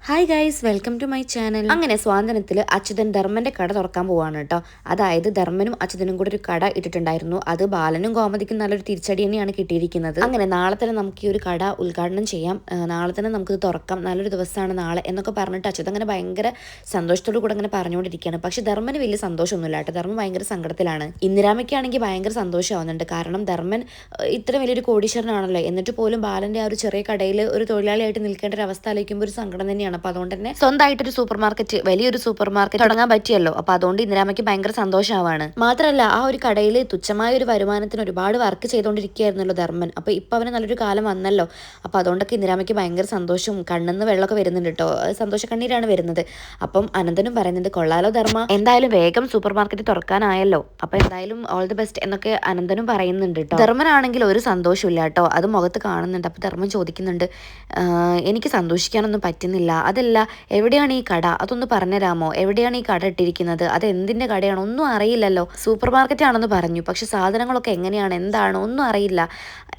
Hi guys, welcome to my channel. അങ്ങനെ സ്വാതന്ത്ര്യത്തിൽ അച്യുതൻ ധർമ്മന്റെ കട തുറക്കാൻ പോവാണ് കേട്ടോ. അതായത് ധർമ്മനും അച്യുതനും കൂടെ ഒരു കട ഇട്ടിട്ടുണ്ടായിരുന്നു. അത് ബാലനും കോമതിക്കും നല്ലൊരു തിരിച്ചടി തന്നെയാണ് കിട്ടിയിരിക്കുന്നത്. അങ്ങനെ നാളെ തന്നെ നമുക്ക് ഈ ഒരു കട ഉദ്ഘാടനം ചെയ്യാം, നാളെ തന്നെ നമുക്ക് തുറക്കാം, നല്ലൊരു ദിവസമാണ് നാളെ എന്നൊക്കെ പറഞ്ഞിട്ട് അച്യുതൻ അങ്ങനെ ഭയങ്കര സന്തോഷത്തോടു കൂടെ അങ്ങനെ പറഞ്ഞുകൊണ്ടിരിക്കുകയാണ്. പക്ഷെ ധർമ്മന് വലിയ സന്തോഷമൊന്നുമില്ല കേട്ടോ. ധർമ്മൻ ഭയങ്കര സങ്കടത്തിലാണ്. ഇന്ദിരാമയ്ക്കാണെങ്കിൽ ഭയങ്കര സന്തോഷമാവുന്നുണ്ട്. കാരണം ധർമ്മൻ ഇത്ര വലിയൊരു കോടീശ്വരനാണല്ലോ, എന്നിട്ട് പോലും ബാലന്റെ ആ ഒരു ചെറിയ കടയിൽ ഒരു തൊഴിലാളിയായിട്ട് നിൽക്കേണ്ട ഒരു അവസ്ഥ ആലോചിക്കുമ്പോൾ ഒരു സങ്കടം തന്നെയാണ്. അപ്പൊ അതുകൊണ്ട് തന്നെ സ്വന്തമായിട്ടൊരു സൂപ്പർ മാർക്കറ്റ്, വലിയൊരു സൂപ്പർ മാർക്കറ്റ് തുടങ്ങാൻ പറ്റിയല്ലോ. അപ്പൊ അതുകൊണ്ട് ഇന്ദിരാമയ്ക്ക് ഭയങ്കര സന്തോഷമാവാണ്. മാത്രമല്ല, ആ ഒരു കടയിൽ തുച്ഛമായ ഒരു വരുമാനത്തിന് ഒരുപാട് വർക്ക് ചെയ്തുകൊണ്ടിരിക്കുകയായിരുന്നല്ലോ ധർമ്മൻ. അപ്പൊ ഇപ്പൊ അവന് നല്ലൊരു കാലം വന്നല്ലോ. അപ്പൊ അതുകൊണ്ടൊക്കെ ഇന്ദിരാമയ്ക്ക് ഭയങ്കര സന്തോഷവും കണ്ണെന്ന് വെള്ളമൊക്കെ വരുന്നുണ്ട് കേട്ടോ. സന്തോഷ കണ്ണീരാണ് വരുന്നത്. അപ്പം അനന്തനും പറയുന്നത്, കൊള്ളാലോ ധർമ്മ, എന്തായാലും വേഗം സൂപ്പർ മാർക്കറ്റ് തുറക്കാനായല്ലോ, അപ്പൊ എന്തായാലും ഓൾ ദി ബെസ്റ്റ് എന്നൊക്കെ അനന്തനും പറയുന്നുണ്ട് കേട്ടോ. ധർമ്മനാണെങ്കിൽ ഒരു സന്തോഷമില്ല കേട്ടോ, അത് മുഖത്ത് കാണുന്നുണ്ട്. അപ്പൊ ധർമ്മൻ ചോദിക്കുന്നുണ്ട്, എനിക്ക് സന്തോഷിക്കാനൊന്നും പറ്റുന്നില്ല, അതല്ല എവിടെയാണ് ഈ കട, അതൊന്ന് പറഞ്ഞുതരാമോ, എവിടെയാണ് ഈ കട ഇട്ടിരിക്കുന്നത്, അത് എന്തിന്റെ കടയാണ്, ഒന്നും അറിയില്ലല്ലോ, സൂപ്പർ മാർക്കറ്റ് ആണെന്ന് പറഞ്ഞു, പക്ഷെ സാധനങ്ങളൊക്കെ എങ്ങനെയാണ്, എന്താണ്, ഒന്നും അറിയില്ല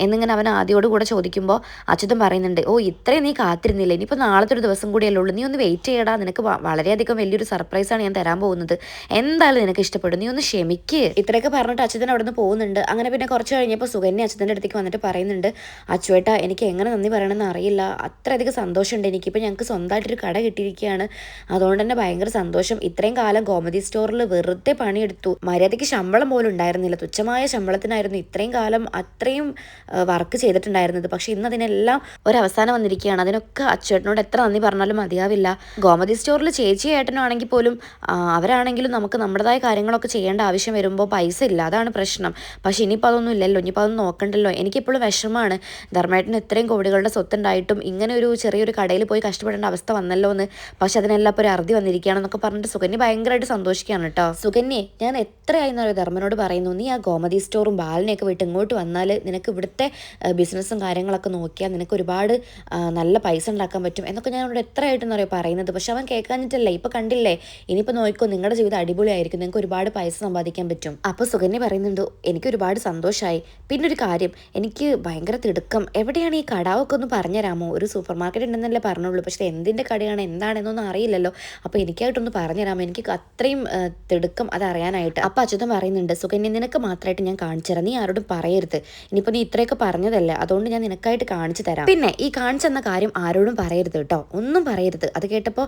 എന്നിങ്ങനെ അവൻ ആദ്യോട് കൂടെ ചോദിക്കുമ്പോൾ അച്യുതൻ പറയുന്നുണ്ട്, ഓ ഇത്രയും നീ കാത്തിരുന്നില്ല, ഇനിയിപ്പോൾ നാളത്തെ ഒരു ദിവസം കൂടിയല്ലേ ഉള്ളൂ, നീ ഒന്ന് വെയിറ്റ് ചെയ്യടാ, നിനക്ക് വളരെയധികം വലിയൊരു സർപ്രൈസാണ് ഞാൻ തരാൻ പോകുന്നത്, എന്തായാലും നിനക്ക് ഇഷ്ടപ്പെടും, നീ ഒന്ന് ക്ഷമിക്ക്. ഇത്രയൊക്കെ പറഞ്ഞിട്ട് അച്യുതൻ അവിടെ നിന്ന് പോകുന്നുണ്ട്. അങ്ങനെ പിന്നെ കുറച്ച് കഴിഞ്ഞപ്പോൾ സുകന്യ അച്യുതൻ്റെ അടുത്തേക്ക് വന്നിട്ട് പറയുന്നുണ്ട്, അച്ചുവേട്ട എനിക്ക് എങ്ങനെ നന്ദി പറയണമെന്ന് അറിയില്ല, അത്രയധികം സന്തോഷമുണ്ട് എനിക്ക്, ഇപ്പം ഞങ്ങൾക്ക് സ്വന്തമായിട്ടൊരു കട കിട്ടിയിരിക്കുകയാണ്, അതുകൊണ്ട് തന്നെ ഭയങ്കര സന്തോഷം. ഇത്രയും കാലം കോമഡി സ്റ്റോറിൽ വെറുതെ പണിയെടുത്തു, മര്യാദയ്ക്ക് ശമ്പളം പോലും ഉണ്ടായിരുന്നില്ല, തുച്ഛമായ ശമ്പളത്തിനായിരുന്നു ഇത്രയും കാലം അത്രയും വർക്ക് ചെയ്തിട്ടുണ്ടായിരുന്നത്. പക്ഷെ ഇന്ന് അതിനെല്ലാം ഒരവസാനം വന്നിരിക്കുകയാണ്. അതിനൊക്കെ അച്ചുവേട്ടനോട് എത്ര നന്ദി പറഞ്ഞാലും മതിയാവില്ല. കോമഡി സ്റ്റോറിൽ ചേച്ചി ഏട്ടനും ആണെങ്കിൽ പോലും അവരാണെങ്കിലും നമുക്ക് നമ്മുടേതായ കാര്യങ്ങളൊക്കെ ചെയ്യേണ്ട ആവശ്യം വരുമ്പോൾ പൈസ ഇല്ല, അതാണ് പ്രശ്നം. പക്ഷെ ഇനിയിപ്പോൾ അതൊന്നും ഇല്ലല്ലോ, ഇനിയിപ്പോൾ അതൊന്നും നോക്കണ്ടല്ലോ. എനിക്കിപ്പോഴും വിഷമമാണ്, ധർമ്മേട്ടന് ഇത്രയും കോടികളുടെ സ്വത്തുണ്ടായിട്ടും ഇങ്ങനെ ഒരു ചെറിയൊരു കടയിൽ പോയി കഷ്ടപ്പെടേണ്ട അവസ്ഥ വന്നല്ലോ എന്ന്. പക്ഷെ അതിനെല്ലാം ഇപ്പോൾ ഒരു അറുതി വന്നിരിക്കുകയാണെന്നൊക്കെ പറഞ്ഞിട്ട് സുകന്യ ഭയങ്കരമായിട്ട് സന്തോഷിക്കുകയാണ് കേട്ടോ. സുകന്യെ, ഞാൻ എത്രയായിരുന്നു ധർമ്മനോട് പറയുന്നു, നീ ആ കോമഡി സ്റ്റോറും ബാലിനെയൊക്കെ വിട്ട് ഇങ്ങോട്ട് വന്നാൽ നിനക്ക് ഇവിടുത്തെ ബിസിനസ്സും കാര്യങ്ങളൊക്കെ നോക്കിയാൽ നിനക്ക് ഒരുപാട് നല്ല പൈസ ഉണ്ടാക്കാൻ പറ്റും എന്നൊക്കെ ഞാൻ അവിടെ എത്രയായിട്ടെന്ന് അറിയാം പറയുന്നത്. പക്ഷെ അവൻ കേൾക്കാഞ്ഞിട്ടല്ലേ, ഇപ്പം കണ്ടില്ലേ, ഇനിയിപ്പോൾ നോക്കിക്കോ, നിങ്ങളുടെ ജീവിതം അടിപൊളിയായിരിക്കും, നിങ്ങൾക്ക് ഒരുപാട് പൈസ സമ്പാദിക്കാൻ പറ്റും. അപ്പോൾ സുകന്യ പറയുന്നുണ്ട്, എനിക്ക് ഒരുപാട് സന്തോഷമായി. പിന്നെ ഒരു കാര്യം, എനിക്ക് ഭയങ്കര തിടുക്കം, എവിടെയാണ് ഈ കടാവൊക്കെ ഒന്ന് പറഞ്ഞുതരാമോ, ഒരു സൂപ്പർ മാർക്കറ്റ് ഉണ്ടെന്നല്ലേ പറഞ്ഞുള്ളൂ, പക്ഷേ എന്തിൻ്റെ കടയാണ് എന്താണെന്നൊന്നും അറിയില്ലല്ലോ, അപ്പോൾ എനിക്കായിട്ടൊന്ന് പറഞ്ഞുതരാമോ, എനിക്ക് അത്രയും തിടുക്കം അത് അറിയാനായിട്ട്. അപ്പോൾ അച്യുതൻ പറയുന്നുണ്ട്, സുകന്യ നിനക്ക് മാത്രമായിട്ട് ഞാൻ കാണിച്ചു തരാം, നീ ആരോടും പറയരുത്, ഇനിയിപ്പോൾ നീ ഇത്രയൊക്കെ പറഞ്ഞതല്ലേ, അതുകൊണ്ട് ഞാൻ നിനക്കായിട്ട് കാണിച്ചു തരാം, പിന്നെ ഈ കാണിച്ചെന്ന കാര്യം ആരോടും പറയരുത് കേട്ടോ, ഒന്നും പറയരുത്. അത് കേട്ടപ്പോൾ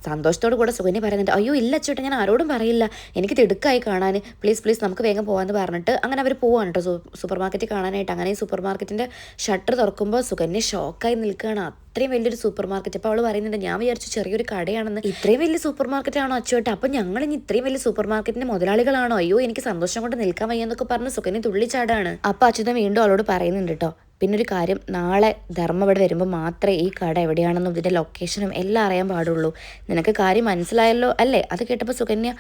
സന്തോഷത്തോടു കൂടെ സുകന്യ പറയുന്നുണ്ട്, അയ്യോ ഇല്ല അച്ഛേട്ടാ, ഞാൻ ആരോടും പറയില്ല, എനിക്ക് തിടുക്കായി കാണാൻ, പ്ലീസ് പ്ലീസ് നമുക്ക് വേഗം പോകാമെന്ന് പറഞ്ഞിട്ട് അങ്ങനെ അവർ പോവാണ് കേട്ടോ സൂപ്പർ മാർക്കറ്റിൽ കാണാനായിട്ട്. അങ്ങനെ ഈ സൂപ്പർ മാർക്കറ്റിൻ്റെ ഷട്ടർ തുറക്കുമ്പോൾ സുകന്യ ഷോക്കായി നിൽക്കുകയാണ്. അത്രയും വലിയൊരു സൂപ്പർ മാർക്കറ്റ്. അപ്പോൾ അവൾ പറയുന്നുണ്ട്, ഞാൻ വിചാരിച്ചു ചെറിയൊരു കടയാണെന്ന്, ഇത്രയും വലിയ സൂപ്പർ മാർക്കറ്റ് ആണോ അച്ചുവേട്ടാ, അപ്പം ഞങ്ങൾ ഇനി ഇത്രയും വലിയ സൂപ്പർ മാർക്കറ്റിന്റെ മുതലാളികളാണോ, അയ്യോ എനിക്ക് സന്തോഷം കൊണ്ട് നിൽക്കാൻ വയ്യെന്നൊക്കെ പറഞ്ഞ് സുകന്യ തുള്ളിച്ചാടാണ്. അപ്പോൾ അച്യുതൻ വീണ്ടും അവളോട് പറയുന്നുണ്ട് കേട്ടോ, പിന്നൊരു കാര്യം, നാളെ ധർമ്മ ഇവിടെ വരുമ്പോൾ മാത്രമേ ഈ കട എവിടെയാണെന്നും ഇതിൻ്റെ ലൊക്കേഷനും എല്ലാം അറിയാൻ പാടുള്ളൂ, നിനക്ക് കാര്യം മനസ്സിലായല്ലോ അല്ലേ. അത് കേട്ടപ്പോൾ സുകന്യ,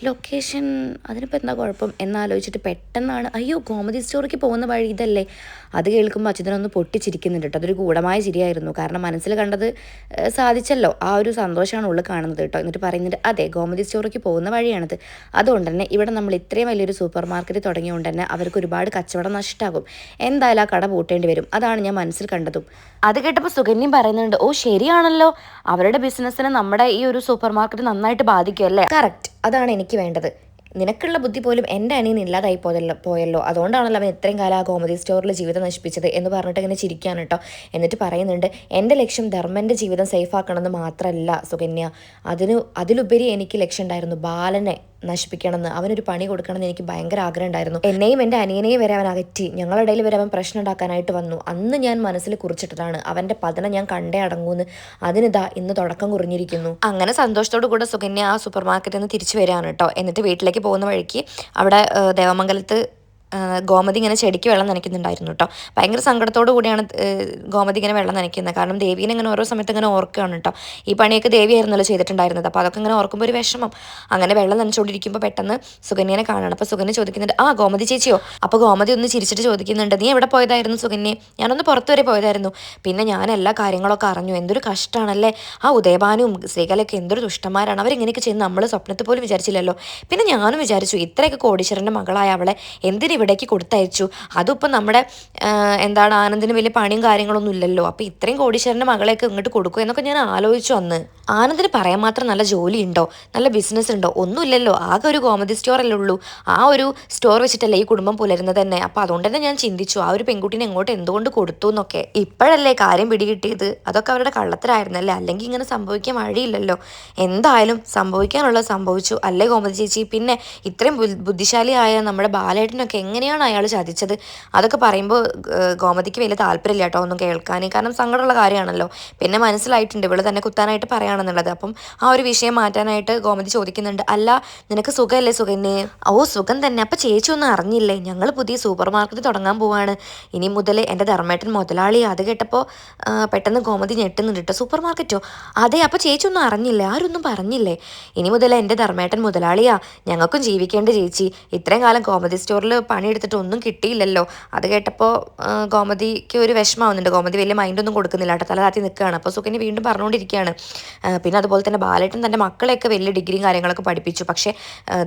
ലൊക്കേഷൻ അതിനിപ്പോൾ എന്താ കുഴപ്പം എന്നാലോചിച്ചിട്ട് പെട്ടെന്നാണ്, അയ്യോ കോമഡി സ്റ്റോറിലേക്ക് പോകുന്ന വഴി ഇതല്ലേ. അത് കേൾക്കുമ്പോൾ അച്യുതനൊന്ന് പൊട്ടിച്ചിരിക്കുന്നുണ്ട് കേട്ടോ. അതൊരു ഗൂഢമായ ചിരിയായിരുന്നു, കാരണം മനസ്സിൽ കണ്ടത് സാധിച്ചല്ലോ, ആ ഒരു സന്തോഷമാണ് ഉള്ളിൽ കാണുന്നത് കേട്ടോ. എന്നിട്ട് പറയുന്നുണ്ട്, അതെ കോമഡി സ്റ്റോറിലേക്ക് പോകുന്ന വഴിയാണത്, അതുകൊണ്ട് തന്നെ ഇവിടെ നമ്മൾ ഇത്രയും വലിയൊരു സൂപ്പർ മാർക്കറ്റ് തുടങ്ങിയതുകൊണ്ട് തന്നെ അവർക്ക് ഒരുപാട് കച്ചവടം നഷ്ടമാകും, എന്തായാലും ആ കട പൂട്ടേണ്ടി വരും, അതാണ് ഞാൻ മനസ്സിൽ കണ്ടതും. അത് കേട്ടപ്പോൾ സുകന്യം പറയുന്നുണ്ട്, ഓ ശരിയാണല്ലോ, അവരുടെ ബിസിനസ്സിന് നമ്മുടെ ഈ ഒരു സൂപ്പർ മാർക്കറ്റ് നന്നായിട്ട് ബാധിക്കും അല്ലേ. കറക്റ്റ്, അതാണ് എനിക്ക് വേണ്ടത്, നിനക്കുള്ള ബുദ്ധി പോലും എൻ്റെ അനിയൻ ഇല്ലാതായി പോയല്ലോ, അതുകൊണ്ടാണല്ലോ അവൻ ഇത്രയും കാലം ആ കോമഡി സ്റ്റോറിൽ ജീവിതം നശിപ്പിച്ചത് എന്ന് പറഞ്ഞിട്ട് ഇങ്ങനെ ചിരിക്കാൻ കേട്ടോ. എന്നിട്ട് പറയുന്നുണ്ട്, എൻ്റെ ലക്ഷ്യം ധർമ്മൻ്റെ ജീവിതം സേഫ് ആക്കണമെന്ന് മാത്രമല്ല സുകന്യ, അതിലുപരി എനിക്ക് ലക്ഷ്യം ഉണ്ടായിരുന്നു ബാലനെ നശിപ്പിക്കണമെന്ന്, അവനൊരു പണി കൊടുക്കണമെന്ന് എനിക്ക് ഭയങ്കര ആഗ്രഹം ഉണ്ടായിരുന്നു. എന്നെയും എൻ്റെ അനിയനെയും വരെ അവൻ അകറ്റി, ഞങ്ങളുടെ ഇടയിൽ വരെ അവൻ പ്രശ്നം ഉണ്ടാക്കാനായിട്ട് വന്നു. അന്ന് ഞാൻ മനസ്സിൽ കുറിച്ചിട്ടതാണ് അവൻ്റെ പതനം ഞാൻ കണ്ടേ അടങ്ങൂന്ന്, അതിനിതാ ഇന്ന് തുടക്കം കുറിഞ്ഞിരിക്കുന്നു. അങ്ങനെ സന്തോഷത്തോടു കൂടെ സുകന്യ ആ സൂപ്പർ മാർക്കറ്റിൽ നിന്ന് തിരിച്ചു വരികയാണ് കേട്ടോ. എന്നിട്ട് വീട്ടിലേക്ക് പോകുന്ന വഴിക്ക് അവിടെ ദേവമംഗലത്ത് ഗോമതി ഇങ്ങനെ ചെടിക്ക് വെള്ളം നനയ്ക്കുന്നുണ്ടായിരുന്നു കേട്ടോ. ഭയങ്കര സങ്കടത്തോടു കൂടിയാണ് ഗോമതി ഇങ്ങനെ വെള്ളം നനയ്ക്കുന്നത്, കാരണം ദേവീനെ ഇങ്ങനെ ഓരോ സമയത്ത് ഇങ്ങനെ ഓർക്കുകയാണ് കേട്ടോ. ഈ പണിയൊക്കെ ദേവിയായിരുന്നല്ലോ ചെയ്തിട്ടുണ്ടായിരുന്നത്, അപ്പോൾ അതൊക്കെ ഇങ്ങനെ ഓർക്കുമ്പോൾ ഒരു വിഷമം. അങ്ങനെ വെള്ളം നനച്ചുകൊണ്ടിരിക്കുമ്പോൾ പെട്ടെന്ന് സുകന്യനെ കാണണം. അപ്പോൾ സുകന്യ ചോദിക്കുന്നുണ്ട്, ആ ഗോമതി ചേച്ചിയോ. അപ്പോൾ ഗോമതി ഒന്ന് ചിരിച്ചിട്ട് ചോദിക്കുന്നുണ്ട്, നീ എവിടെ പോയതായിരുന്നു സുകന്യെ. ഞാനൊന്ന് പുറത്തു വരെ പോയതായിരുന്നു, പിന്നെ ഞാൻ എല്ലാ കാര്യങ്ങളൊക്കെ അറിഞ്ഞു, എന്തൊരു കഷ്ടമാണല്ലേ, ആ ഉദയഭാനും ശ്രീകലയൊക്കെ എന്തൊരു ദുഷ്ടന്മാരാണ്, അവരിങ്ങനെയൊക്കെ ചെയ്യുന്ന നമ്മൾ സ്വപ്നത്തിൽ പോലും വിചാരിച്ചില്ലല്ലോ. പിന്നെ ഞാനും വിചാരിച്ചു, ഇത്രയൊക്കെ കോടീശ്വരൻ്റെ മകളായ അവളെ എന്തിനു ഇവിടേക്ക് കൊടുത്തയച്ചു. അതും ഇപ്പം നമ്മുടെ എന്താണ് ആനന്ദിന് വലിയ പണിയും കാര്യങ്ങളൊന്നും ഇല്ലല്ലോ. അപ്പോൾ ഇത്രയും കോടീശ്വരൻ്റെ മകളെയൊക്കെ ഇങ്ങോട്ട് കൊടുക്കും എന്നൊക്കെ ഞാൻ ആലോചിച്ചു അന്ന്. ആനന്ദിന് പറയാൻ മാത്രം നല്ല ജോലി ഉണ്ടോ, നല്ല ബിസിനസ് ഉണ്ടോ? ഒന്നുമില്ലല്ലോ. ആകെ ഒരു ഗോമതി സ്റ്റോറല്ലേ ഉള്ളൂ. ആ ഒരു സ്റ്റോർ വെച്ചിട്ടല്ലേ ഈ കുടുംബം പുലരുന്നത് തന്നെ. അപ്പോൾ അതുകൊണ്ട് തന്നെ ഞാൻ ചിന്തിച്ചു ആ ഒരു പെൺകുട്ടീനെ എങ്ങോട്ട് എന്തുകൊണ്ട് കൊടുത്തു എന്നൊക്കെ. ഇപ്പോഴല്ലേ കാര്യം പിടികിട്ടിയത്. അതൊക്കെ അവരുടെ കള്ളത്തരായിരുന്നല്ലേ, അല്ലെങ്കിൽ ഇങ്ങനെ സംഭവിക്കാൻ വഴിയില്ലല്ലോ. എന്തായാലും സംഭവിക്കാനുള്ളത് സംഭവിച്ചു അല്ലേ ഗോമതി ചേച്ചി. പിന്നെ ഇത്രയും ബുദ്ധിശാലിയായ നമ്മുടെ ബാലേട്ടനൊക്കെ എങ്ങനെയാണ് അയാൾ ചതിച്ചത്? അതൊക്കെ പറയുമ്പോൾ ഗോമതിക്ക് വലിയ താല്പര്യമില്ല കേട്ടോ ഒന്നും കേൾക്കാൻ. കാരണം സങ്കടമുള്ള കാര്യമാണല്ലോ. പിന്നെ മനസ്സിലായിട്ടുണ്ട് ഇവള് തന്നെ കുത്താനായിട്ട് പറയുകയാണെന്നുള്ളത്. അപ്പം ആ ഒരു വിഷയം മാറ്റാനായിട്ട് ഗോമതി ചോദിക്കുന്നുണ്ട്, അല്ല നിനക്ക് സുഖമല്ലേ സുകന്യെ? ഓ സുഖം തന്നെ. അപ്പം ചേച്ചി ഒന്നും അറിഞ്ഞില്ലേ, ഞങ്ങൾ പുതിയ സൂപ്പർ മാർക്കറ്റ് തുടങ്ങാൻ പോവാണ്. ഇനി മുതൽ എൻ്റെ ധർമ്മേട്ടൻ മുതലാളിയാണ്. അത് കേട്ടപ്പോൾ പെട്ടെന്ന് ഗോമതി ഞെട്ടുന്നുണ്ട് കേട്ടോ. സൂപ്പർ മാർക്കറ്റോ? അതെ. അപ്പോൾ ചേച്ചി ഒന്നും അറിഞ്ഞില്ലേ? ആരൊന്നും പറഞ്ഞില്ലേ? ഇനി മുതൽ എൻ്റെ ധർമ്മേട്ടൻ മുതലാളിയാ. ഞങ്ങൾക്കും ജീവിക്കേണ്ട ചേച്ചി. ഇത്രയും കാലം ഗോമതി സ്റ്റോറിൽ പണിയെടുത്തിട്ട് ഒന്നും കിട്ടിയില്ലല്ലോ. അത് കേട്ടപ്പോൾ ഗോമതിക്ക് ഒരു വിഷമാവുന്നുണ്ട്. ഗോമതി വലിയ മൈൻഡൊന്നും കൊടുക്കുന്നില്ല കേട്ടോ, തല താത്തി നിൽക്കുകയാണ്. അപ്പോൾ സുകന്യ വീണ്ടും പറഞ്ഞുകൊണ്ടിരിക്കുകയാണ്. പിന്നെ അതുപോലെ തന്നെ ബാലേട്ടൻ തൻ്റെ മക്കളെയൊക്കെ വലിയ ഡിഗ്രിയും കാര്യങ്ങളൊക്കെ പഠിപ്പിച്ചു. പക്ഷേ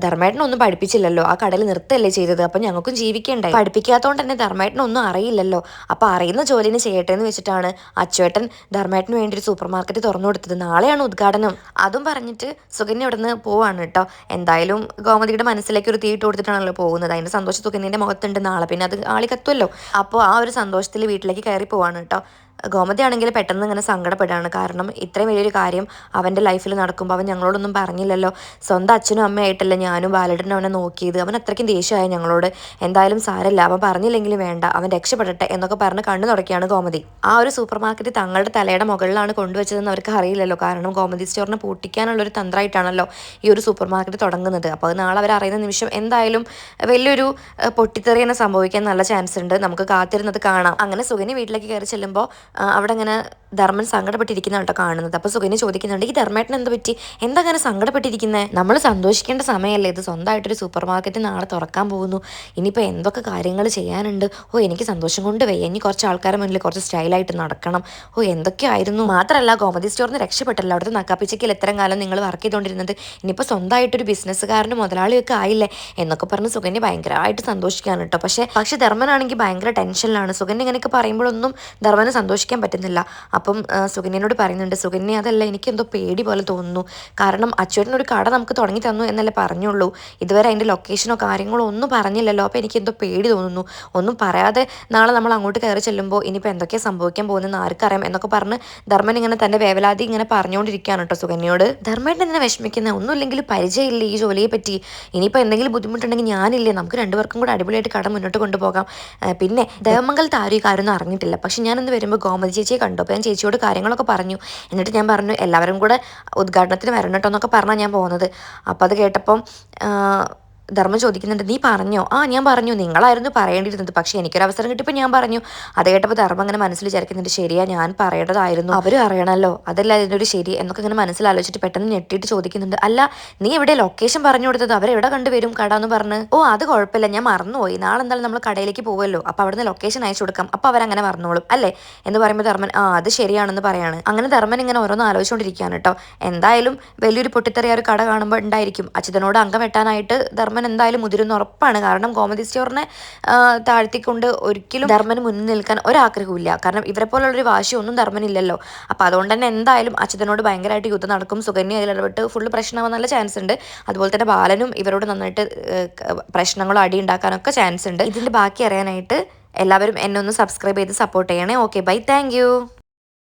ധർമ്മേട്ടനൊന്നും പഠിപ്പിച്ചില്ലല്ലോ. ആ കടയിൽ നിർത്തല്ലേ ചെയ്തത്. അപ്പം ഞങ്ങൾക്കും ജീവിക്കേണ്ടേ. പഠിപ്പിക്കാത്തതുകൊണ്ട് തന്നെ ധർമ്മേട്ടനൊന്നും അറിയില്ലല്ലോ. അപ്പോൾ അറിയുന്ന ജോലിന് ചെയ്യട്ടെ എന്ന് വെച്ചിട്ടാണ് അച്ചുവേട്ടൻ ധർമ്മേട്ടന് വേണ്ടി ഒരു സൂപ്പർ മാർക്കറ്റ് തുറന്നു കൊടുത്തത്. നാളെയാണ് ഉദ്ഘാടനം. അതും പറഞ്ഞിട്ട് സുകന്യ ഇവിടെ നിന്ന് പോവാണ് കേട്ടോ. എന്തായാലും ഗോമതിയുടെ മനസ്സിലേക്ക് ഒരു തീയിട്ട് കൊടുത്തിട്ടാണല്ലോ പോകുന്നത്. അതിൻ്റെ സന്തോഷം സുകന്യൻ്റെ മുഖത്തുണ്ട്. നാളെ പിന്നെ അത് ആളി കത്തുമല്ലോ. അപ്പോൾ ആ ഒരു സന്തോഷത്തിൽ വീട്ടിലേക്ക് കയറി പോവാണ് കേട്ടോ. ഗോമതി ആണെങ്കിൽ പെട്ടെന്ന് ഇങ്ങനെ സങ്കടപ്പെടുകയാണ്. കാരണം ഇത്രയും വലിയൊരു കാര്യം അവൻ്റെ ലൈഫിൽ നടക്കുമ്പോൾ അവൻ ഞങ്ങളോടൊന്നും പറഞ്ഞില്ലല്ലോ. സ്വന്തം അച്ഛനും അമ്മയായിട്ടല്ല ഞാനും ബാലേട്ടനും അവനെ നോക്കിയത്. അവൻ അത്രയ്ക്കും ദേഷ്യമായി ഞങ്ങളോട്. എന്തായാലും സാരമില്ല, അവൻ പറഞ്ഞില്ലെങ്കിലും വേണ്ട, അവൻ രക്ഷപ്പെടട്ടെ എന്നൊക്കെ പറഞ്ഞ് കണ്ണു തുടക്കുകയാണ് ഗോമതി. ആ ഒരു സൂപ്പർ മാർക്കറ്റ് തങ്ങളുടെ തലയുടെ മുകളിലാണ് കൊണ്ടുവച്ചതെന്ന് അവർക്ക് അറിയില്ലല്ലോ. കാരണം ഗോമതി സ്റ്റോറിനെ പൂട്ടിക്കാനുള്ളൊരു തന്ത്രമായിട്ടാണല്ലോ ഈ ഒരു സൂപ്പർ മാർക്കറ്റ് തുടങ്ങുന്നത്. അപ്പോൾ അത് നാളെ അവർ അറിയുന്ന നിമിഷം എന്തായാലും വലിയൊരു പൊട്ടിത്തെറി തന്നെ സംഭവിക്കാൻ നല്ല ചാൻസ് ഉണ്ട്. നമുക്ക് കാത്തിരുന്നത് കാണാം. അങ്ങനെ സുകന്യ വീട്ടിലേക്ക് കയറി ചെല്ലുമ്പോൾ അവിടെ ഇങ്ങനെ ധർമ്മൻ സങ്കടപ്പെട്ടിരിക്കുന്ന കേട്ടോ കാണുന്നത്. അപ്പോൾ സുകന്യ ചോദിക്കുന്നുണ്ട്, ഈ ധർമ്മേട്ടൻ എന്ത് പറ്റി, എന്താ അങ്ങനെ സങ്കടപ്പെട്ടിരിക്കുന്നത്? നമ്മൾ സന്തോഷിക്കേണ്ട സമയമല്ലേ ഇത്. സ്വന്തമായിട്ടൊരു സൂപ്പർ മാർക്കറ്റ് നാളെ തുറക്കാൻ പോകുന്നു. ഇനിയിപ്പോൾ എന്തൊക്കെ കാര്യങ്ങൾ ചെയ്യാനുണ്ട്. ഓ എനിക്ക് സന്തോഷം കൊണ്ട് വയ്യ. ഇനി കുറച്ച് ആൾക്കാരുടെ മുന്നിൽ കുറച്ച് സ്റ്റൈലായിട്ട് നടക്കണം. ഓ എന്തൊക്കെയായിരുന്നു. മാത്രമല്ല ഗോമതി സ്റ്റോറിന് രക്ഷപ്പെട്ടല്ലോ. അവിടുത്തെ നക്കാപ്പിച്ചയ്ക്കിൽ ഇത്രയും കാലം നിങ്ങൾ വർക്ക് ചെയ്തുകൊണ്ടിരുന്നത്. ഇനിയിപ്പോൾ സ്വന്തമായിട്ടൊരു ബിസിനസ്സുകാരനും മുതലാളിയൊക്കെ ആയില്ലേ എന്നൊക്കെ പറഞ്ഞ് സുകന്യ ഭയങ്കരമായിട്ട് സന്തോഷിക്കുകയാണ് കേട്ടോ. പക്ഷേ ധർമ്മനാണെങ്കിൽ ഭയങ്കര ടെൻഷനിലാണ്. സുകന്യ ഇങ്ങനെയൊക്കെ പറയുമ്പോഴൊന്നും ധർമ്മന് സന്തോഷിക്കാൻ പറ്റുന്നില്ല. അപ്പം സുകന്യനോട് പറയുന്നുണ്ട്, സുകന്യ അതല്ല എനിക്കെന്തോ പേടി പോലെ തോന്നുന്നു. കാരണം അച്ചുവേട്ടനൊരു കട നമുക്ക് തുടങ്ങി തന്നു എന്നല്ലേ പറഞ്ഞുള്ളൂ. ഇതുവരെ അതിൻ്റെ ലൊക്കേഷനോ കാര്യങ്ങളോ ഒന്നും പറഞ്ഞില്ലല്ലോ. അപ്പോൾ എനിക്കെന്തോ പേടി തോന്നുന്നു. ഒന്നും പറയാതെ നാളെ നമ്മൾ അങ്ങോട്ട് കയറി ചെല്ലുമ്പോൾ ഇനിയിപ്പോൾ എന്തൊക്കെയാണ് സംഭവിക്കാൻ പോകുന്നതെന്ന് ആർക്കറിയാം എന്നൊക്കെ പറഞ്ഞ് ധർമ്മൻ ഇങ്ങനെ തൻ്റെ വേവലാതി ഇങ്ങനെ പറഞ്ഞുകൊണ്ടിരിക്കുകയാണ് കേട്ടോ സുകന്യയോട്. ധർമ്മേട്ടൻ എന്തിനാ വിഷമിക്കുന്നത്? ഒന്നുമില്ലെങ്കിൽ പരിചയമില്ല ഈ ജോലിയെ പറ്റി. ഇനിയിപ്പോൾ എന്തെങ്കിലും ബുദ്ധിമുട്ടുണ്ടെങ്കിൽ ഞാനില്ലേ, നമുക്ക് രണ്ടുപേർക്കും കൂടെ അടിപൊളിയായിട്ട് കട മുന്നോട്ട് കൊണ്ടുപോകാം. പിന്നെ ദേവമംഗലത്ത് ആരും ഈ കാര്യമൊന്നും അറിഞ്ഞിട്ടില്ല. പക്ഷെ ഞാനിന്ന് വരുമ്പോൾ ഗോമതി ചേച്ചിയെ കണ്ടു. അപ്പോൾ ഞാൻ ചേച്ചിയോട് കാര്യങ്ങളൊക്കെ പറഞ്ഞു. എന്നിട്ട് ഞാൻ പറഞ്ഞു എല്ലാവരും കൂടെ ഉദ്ഘാടനത്തിന് വരണം കേട്ടോ എന്നൊക്കെ പറഞ്ഞാൽ ഞാൻ പോകുന്നത്. അപ്പോൾ അത് കേട്ടപ്പം ധർമ്മം ചോദിക്കുന്നുണ്ട്, നീ പറഞ്ഞോ? ആ ഞാൻ പറഞ്ഞു, നിങ്ങളായിരുന്നു പറയേണ്ടിയിരുന്നത്. പക്ഷേ എനിക്കൊരവസരം കിട്ടിയപ്പോൾ ഞാൻ പറഞ്ഞു. അത് കേട്ടപ്പോൾ ധർമ്മം അങ്ങനെ മനസ്സിൽ വിചാരിക്കുന്നുണ്ട്, ശരിയാ ഞാൻ പറയേണ്ടതായിരുന്നു, അവരും അറിയണമല്ലോ, അതല്ല അതിനൊരു ശരി എന്നൊക്കെ ഇങ്ങനെ മനസ്സിലാലോചിച്ചിട്ട് പെട്ടെന്ന് ഞെട്ടിയിട്ട് ചോദിക്കുന്നുണ്ട്, അല്ല നീ എവിടെ ലൊക്കേഷൻ പറഞ്ഞു കൊടുത്തത്? അവരെവിടെ കണ്ടുവരും കട എന്ന് പറഞ്ഞ്? ഓ അത് കുഴപ്പമില്ല, ഞാൻ മറന്നുപോയി. നാളെ എന്തായാലും നമ്മൾ കടയിലേക്ക് പോകുമല്ലോ, അപ്പോൾ അവിടുന്ന് ലൊക്കേഷൻ അയച്ചു കൊടുക്കാം, അപ്പോൾ അവരങ്ങനെ പറഞ്ഞോളും അല്ലേ എന്ന് പറയുമ്പോൾ ധർമ്മൻ ആ അത് ശരിയാണെന്ന് പറയാണ്. അങ്ങനെ ധർമ്മൻ ഇങ്ങനെ ഓരോന്ന് ആലോചിച്ചുകൊണ്ടിരിക്കുകയാണ് കേട്ടോ. എന്തായാലും വലിയൊരു പൊട്ടിത്തെറിയ ഒരു കട കാണുമ്പോൾ ഉണ്ടായിരിക്കും. അച്യുതനോട് അംഗം വെട്ടാനായിട്ട് ധർമ്മൻ എന്തായാലും മുതിരുന്ന ഉറപ്പാണ്. കാരണം ഗോമതി സ്റ്റോറിനെ താഴ്ത്തിക്കൊണ്ട് ഒരിക്കലും ധർമ്മന് മുന്നിൽ നിൽക്കാൻ ഒരാഗ്രഹമില്ല. കാരണം ഇവരെ പോലുള്ളൊരു വാശിയൊന്നും ധർമ്മനില്ലല്ലോ. അപ്പോൾ അതുകൊണ്ട് തന്നെ എന്തായാലും അച്യുതനോട് ഭയങ്കരമായിട്ട് യുദ്ധം നടക്കും. സുകന്യ അതിലിടപെട്ട് ഫുള്ള് പ്രശ്നമാവാൻ നല്ല ചാൻസ് ഉണ്ട്. അതുപോലെ തന്നെ ബാലനും ഇവരോട് നന്നായിട്ട് പ്രശ്നങ്ങളോ അടി ഉണ്ടാക്കാനൊക്കെ ചാൻസ് ഉണ്ട്. ഇതിൻ്റെ ബാക്കി അറിയാനായിട്ട് എല്ലാവരും എന്നെ ഒന്ന് സബ്സ്ക്രൈബ് ചെയ്ത് സപ്പോർട്ട് ചെയ്യണേ. Okay bye, thank you.